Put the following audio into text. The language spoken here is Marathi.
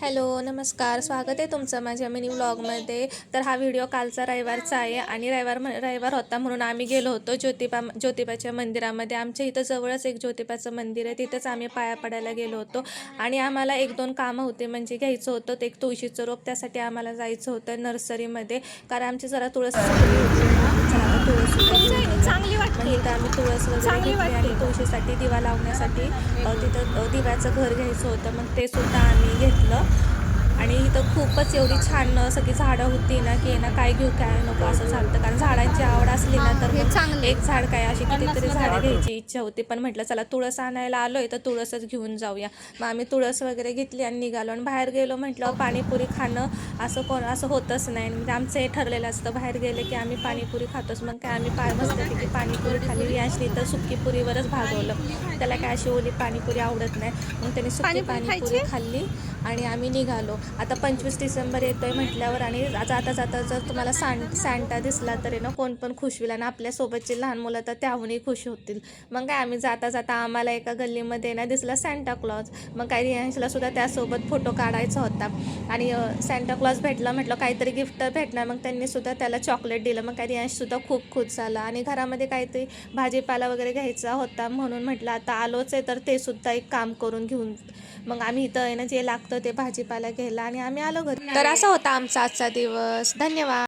हॅलो नमस्कार, स्वागत आहे तुमचं माझ्या मिनी व्लॉगमध्ये. तर हा व्हिडिओ कालचा रविवारचा आहे आणि रविवार होता म्हणून आम्ही गेलो होतो ज्योतिबाच्या मंदिरामध्ये. आमच्या इथं जवळच एक ज्योतिबाचं मंदिर आहे, तिथंच आम्ही पाया पडायला गेलो होतो. आणि आम्हाला एक दोन कामं होते, म्हणजे घ्यायचं होतं ते एक तुळशीचं रोप, त्यासाठी आम्हाला जायचं होतं नर्सरीमध्ये, कारण आमची जरा तुळस चांगली वाटते. इथं आम्ही तुळस वगैरे घेतली आणि तुळशीसाठी दिवा लावण्यासाठी तिथं दिव्याचं घर घ्यायचं होतं, मग ते सुद्धा आम्ही घेतलं. आणि इथं खूपच एवढी छान सगळी झाडं होती ना की ना काय घेऊ काय नको असं झालं, कारण झाडांची आवड असली ना तर मग एक झाड काय अशी कितीतरी झाडं घ्यायची इच्छा होती. पण म्हटलं चला तुळस आणायला आलोय तर तुळसच घेऊन जाऊया. मग आम्ही तुळस वगैरे घेतली आणि निघालो. आणि बाहेर गेलो म्हटलं पाणीपुरी खाणं असं होतच नाही. म्हणजे आमचं हे ठरलेलं असतं, बाहेर गेले की आम्ही पाणीपुरी खातोच. मग काय आम्ही मस्तपैकी पाणीपुरी खाल्ली. यांशनी तर सुक्की पुरीवरच भागवलं, त्याला काय अशी ओली पाणीपुरी आवडत नाही. मग त्याने सुक्की पाणीपुरी खाल्ली आणि आम्ही निघालो. आता 25 डिसेंबर येतोय म्हटल्यावर आणि जाता जाता जर तुम्हाला सॅन्टा दिसला तर आहे ना कोण पण खुश होईल, आणि आपल्यासोबतची लहान मुलं तर त्याहूनही खुश होतील. मग काय आम्ही जाता जाता आम्हाला एका गल्लीमध्ये ना दिसला सॅन्टा क्लॉज. मग काय रियांशला सुद्धा त्यासोबत फोटो काढायचा होता. आणि सॅन्टा क्लॉज भेटला, म्हटलं काहीतरी गिफ्ट भेटणार. मग त्यांनी सुद्धा त्याला चॉकलेट दिलं. मग काय रियांशसुद्धा खूप खुश झाला. आणि घरामध्ये काहीतरी भाजीपाला वगैरे घ्यायचा होता, म्हणून म्हटलं आता आलोच आहे तर ते सुद्धा एक काम करून घेऊन. मग आम्ही इथं आहे ना जे लागतं ते भाजीपाला घ्यायला आणि आम्ही आलो घरी. तर असा होता आमचा आजचा दिवस. धन्यवाद.